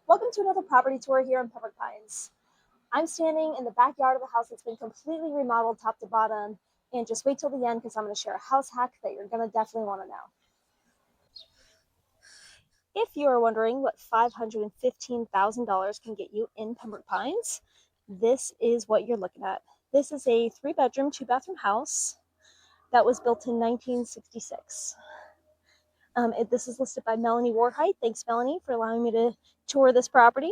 Welcome to another property tour here in Pembroke Pines. I'm standing in the backyard of a house that's been completely remodeled top to bottom, and just wait till the end because I'm going to share a house hack that you're going to definitely want to know. If you are wondering what $515,000 can get you in Pembroke Pines, this is what you're looking at. This is a 3-bedroom, 2-bathroom house that was built in 1966. This is listed by Melanie Warhite. Thanks, Melanie, for allowing me to tour this property.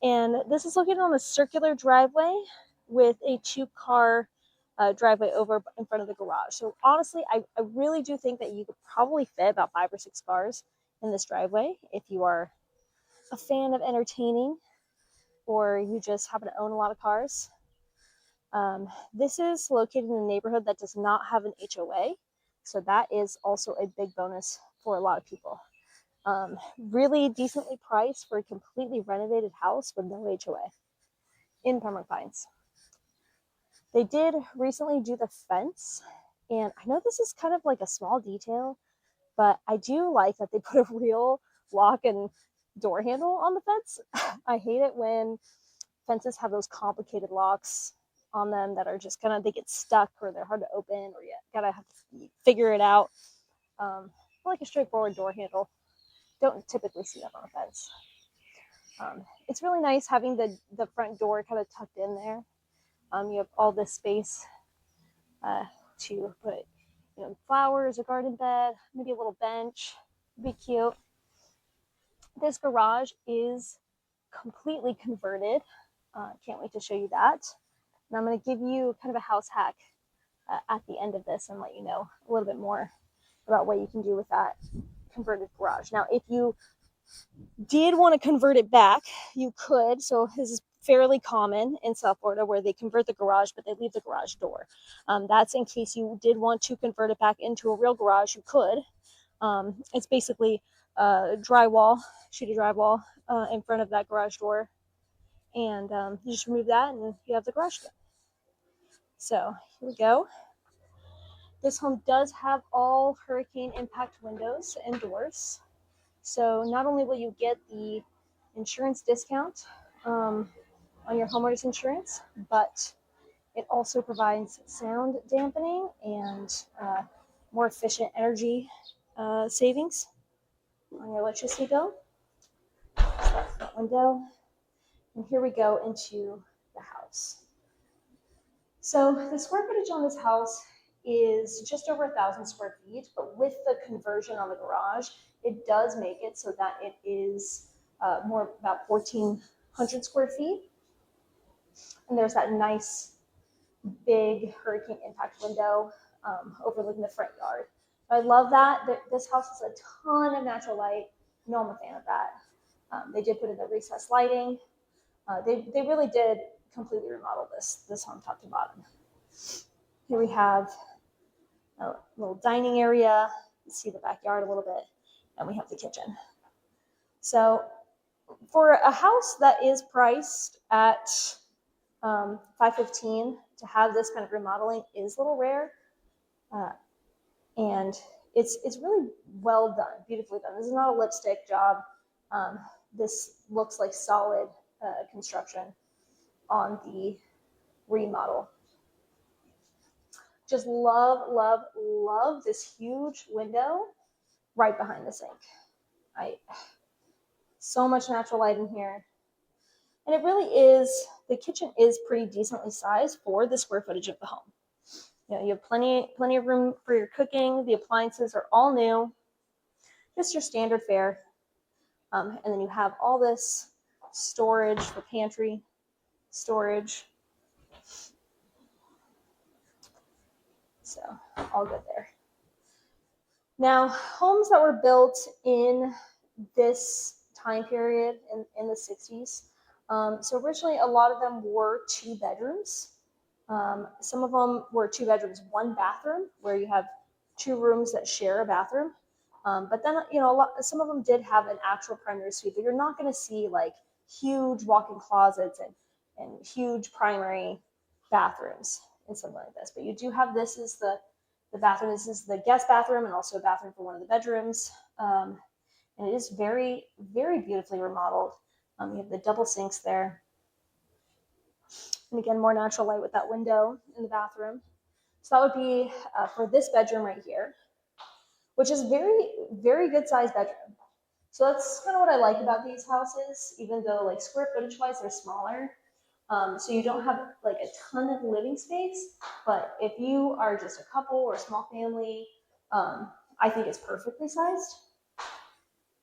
And this is located on a circular driveway with a 2-car driveway over in front of the garage. So honestly, I really do think that you could probably fit about 5 or 6 cars in this driveway if you are a fan of entertaining or you just happen to own a lot of cars. This is located in a neighborhood that does not have an HOA. So that is also a big bonus for a lot of people. Really decently priced for a completely renovated house with no HOA in Pembroke Pines. They did recently do the fence, and I know this is kind of like a small detail, but I do like that they put a real lock and door handle on the fence. I hate it when fences have those complicated locks on them that are just kind of, they get stuck or they're hard to open or you gotta have to figure it out. Like a straightforward door handle. Don't typically see that on a fence. It's really nice having the front door kind of tucked in there. You have all this space to put, flowers, a garden bed, maybe a little bench. It'd be cute. This garage is completely converted. Can't wait to show you that. And I'm going to give you kind of a house hack at the end of this and let you know a little bit more about what you can do with that converted garage. Now, if you did want to convert it back, you could. So this is fairly common in South Florida where they convert the garage, but they leave the garage door. That's in case you did want to convert it back into a real garage, you could. It's basically drywall, sheet of drywall in front of that garage door. And you just remove that and you have the garage door. So here we go. This home does have all hurricane impact windows and doors. So not only will you get the insurance discount on your homeowner's insurance, but it also provides sound dampening and more efficient energy savings on your electricity bill. So that's that window. And here we go into the house. So the square footage on this house is just over 1,000 square feet, but with the conversion on the garage, it does make it so that it is more about 1,400 square feet. And there's that nice big hurricane impact window overlooking the front yard. I love that. This house has a ton of natural light. No, I'm a fan of that. They did put in the recessed lighting. They really did completely remodel this home top to bottom. Here we have a little dining area. You see the backyard a little bit, and we have the kitchen. So for a house that is priced at $515, to have this kind of remodeling is a little rare, and it's really well done, beautifully done. This is not a lipstick job. This looks like solid construction on the remodel. Just love, love, love this huge window right behind the sink. So much natural light in here. And it really is, the kitchen is pretty decently sized for the square footage of the home. You have plenty of room for your cooking. The appliances are all new, just your standard fare. And then you have all this storage for pantry storage. So all good there. Now, homes that were built in this time period in the 60s. So originally, a lot of them were 2 bedrooms. Some of them were 2 bedrooms, 1 bathroom, where you have 2 rooms that share a bathroom. But then, some of them did have an actual primary suite, but you're not going to see like huge walk-in closets and huge primary bathrooms and something like this. But you do have, this is the bathroom. This is the guest bathroom and also a bathroom for one of the bedrooms. And it is very, very beautifully remodeled. You have the double sinks there. And again, more natural light with that window in the bathroom. So that would be for this bedroom right here, which is very, very good sized bedroom. So that's kind of what I like about these houses, even though like square footage wise, they're smaller. So you don't have like a ton of living space, but if you are just a couple or a small family, I think it's perfectly sized.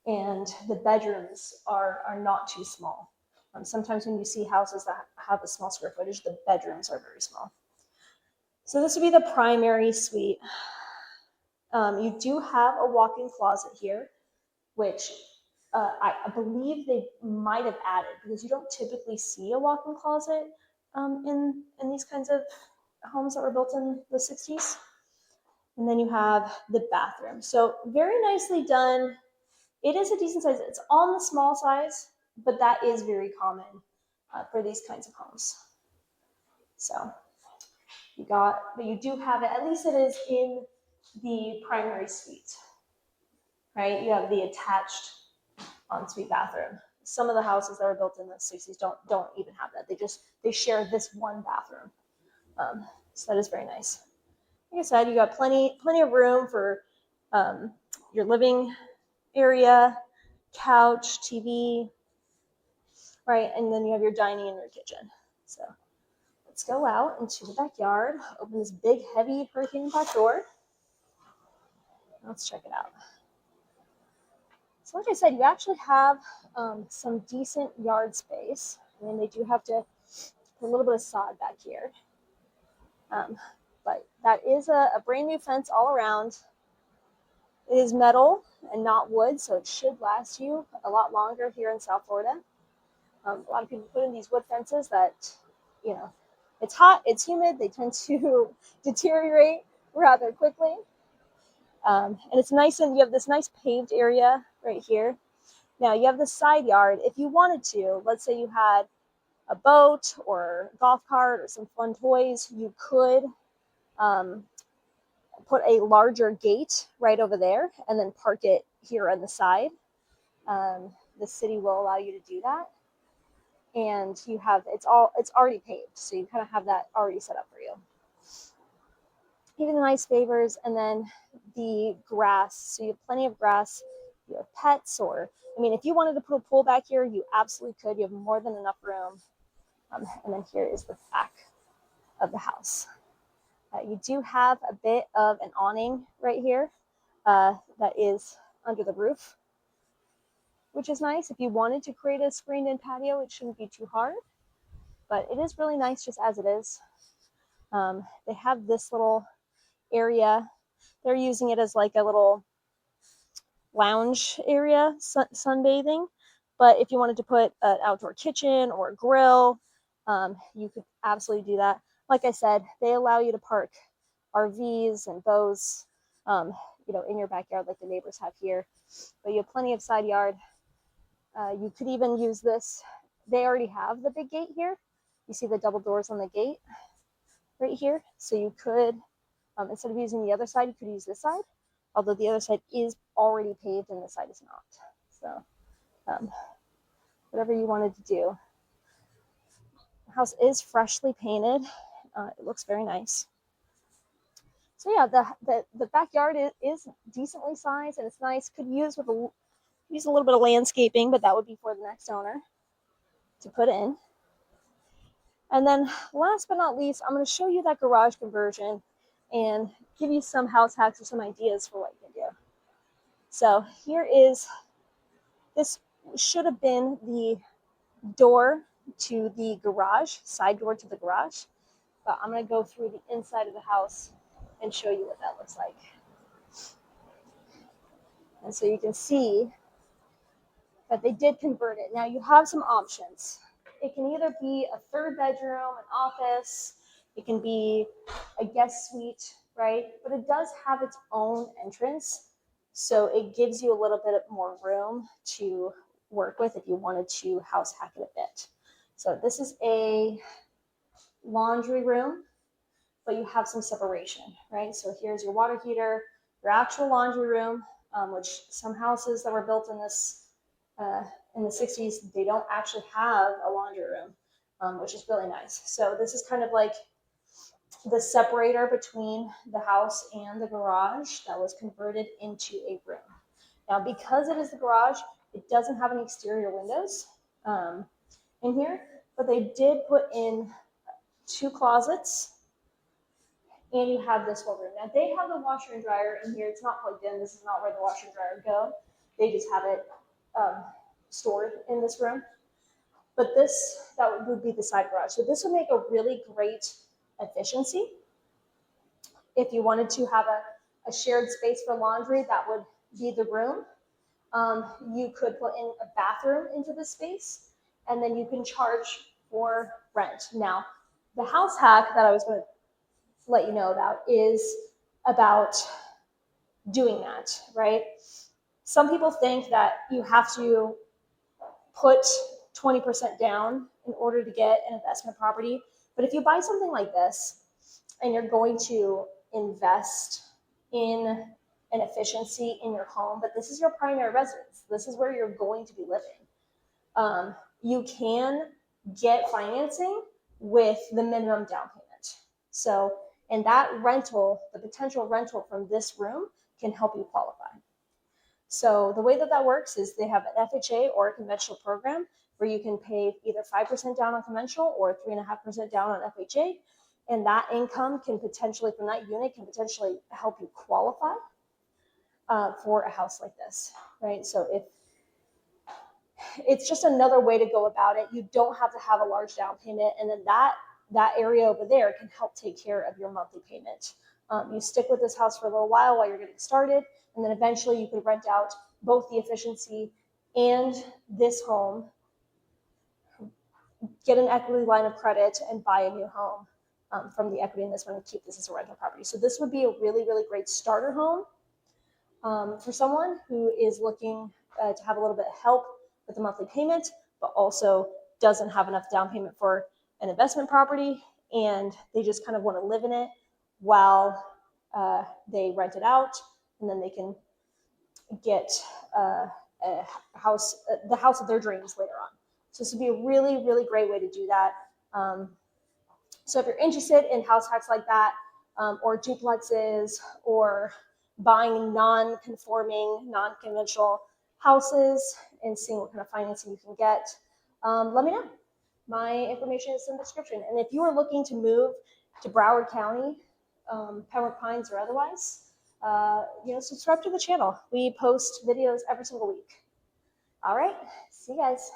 And the bedrooms are not too small. Sometimes when you see houses that have a small square footage, the bedrooms are very small. So this would be the primary suite. You do have a walk-in closet here, which I believe they might have added because you don't typically see a walk-in closet in these kinds of homes that were built in the 60s. And then you have the bathroom. So very nicely done. It is a decent size. It's on the small size, but that is very common for these kinds of homes. So but you do have it, at least it is in the primary suite, right? You have the attached ensuite bathroom. Some of the houses that were built in the 60s don't even have that. They share this one bathroom. So that is very nice. Like I said, you got plenty of room for your living area, couch, TV, right? And then you have your dining and your kitchen. So let's go out into the backyard, open this big, heavy hurricane impact door. Let's check it out. So like I said, you actually have some decent yard space. I mean, they do have to put a little bit of sod back here. But that is a brand new fence all around. It is metal and not wood, so it should last you a lot longer here in South Florida. A lot of people put in these wood fences that, it's hot, it's humid, they tend to deteriorate rather quickly. And it's nice, and you have this nice paved area right here. Now you have the side yard. If you wanted to, let's say you had a boat or a golf cart or some fun toys, you could put a larger gate right over there and then park it here on the side. The city will allow you to do that. And it's already paved, so you kind of have that already set up for you. Even the nice favors, and then the grass. So you have plenty of grass. You have pets, or if you wanted to put a pool back here, you absolutely could. You have more than enough room. And then here is the back of the house. You do have a bit of an awning right here that is under the roof, which is nice. If you wanted to create a screened-in patio, it shouldn't be too hard, but it is really nice just as it is. They have this little area. They're using it as like a little lounge area, sunbathing. But if you wanted to put an outdoor kitchen or a grill, you could absolutely do that. Like I said, they allow you to park RVs and bows, in your backyard like the neighbors have here. But you have plenty of side yard. You could even use this. They already have the big gate here. You see the double doors on the gate right here. So you could, instead of using the other side, you could use this side. Although the other side is already paved and this side is not. So whatever you wanted to do. The house is freshly painted. It looks very nice. So yeah, the backyard is decently sized and it's nice. Could use a little bit of landscaping, but that would be for the next owner to put in. And then last but not least, I'm going to show you that garage conversion and give you some house hacks or some ideas for what you can do. So this should have been the door to the garage, side door to the garage. But I'm going to go through the inside of the house and show you what that looks like. And so you can see that they did convert it. Now you have some options. It can either be a third bedroom, an office, it can be a guest suite, right? But it does have its own entrance. So it gives you a little bit more room to work with if you wanted to house hack it a bit. So this is a laundry room, but you have some separation, right? So here's your water heater, your actual laundry room, which some houses that were built in the 60s, they don't actually have a laundry room, which is really nice. So this is kind of like the separator between the house and the garage that was converted into a room. Now, because it is the garage, it doesn't have any exterior windows in here, but they did put in 2 closets, and you have this whole room. Now, they have the washer and dryer in here. It's not plugged in. This is not where the washer and dryer go. They just have it stored in this room. But that would be the side garage. So this would make a really great efficiency. If you wanted to have a shared space for laundry, that would be the room. You could put in a bathroom into this space, and then you can charge for rent. Now, the house hack that I was going to let you know about is about doing that, right? Some people think that you have to put 20% down in order to get an investment property. But if you buy something like this and you're going to invest in an efficiency in your home, but this is your primary residence, this is where you're going to be living, you can get financing with the minimum down payment. So, and that rental, the potential rental from this room can help you qualify. So the way that works is they have an FHA or a conventional program where you can pay either 5% down on conventional or 3.5% down on FHA. And that income can potentially, from that unit, can potentially help you qualify for a house like this, right? So if it's just another way to go about it, you don't have to have a large down payment, and then that area over there can help take care of your monthly payment. You stick with this house for a little while you're getting started, and then eventually you could rent out both the efficiency and this home, get an equity line of credit, and buy a new home from the equity in this one and keep this as a rental property. So this would be a really, really great starter home for someone who is looking to have a little bit of help with the monthly payment, but also doesn't have enough down payment for an investment property, and they just kind of want to live in it while they rent it out, and then they can get a house, the house of their dreams later on. So this would be a really, really great way to do that. So if you're interested in house hacks like that, or duplexes, or buying non-conforming, non-conventional houses and seeing what kind of financing you can get, let me know. My information is in the description. And if you are looking to move to Broward County, Pembroke Pines or otherwise, subscribe to the channel. We post videos every single week. All right, see you guys.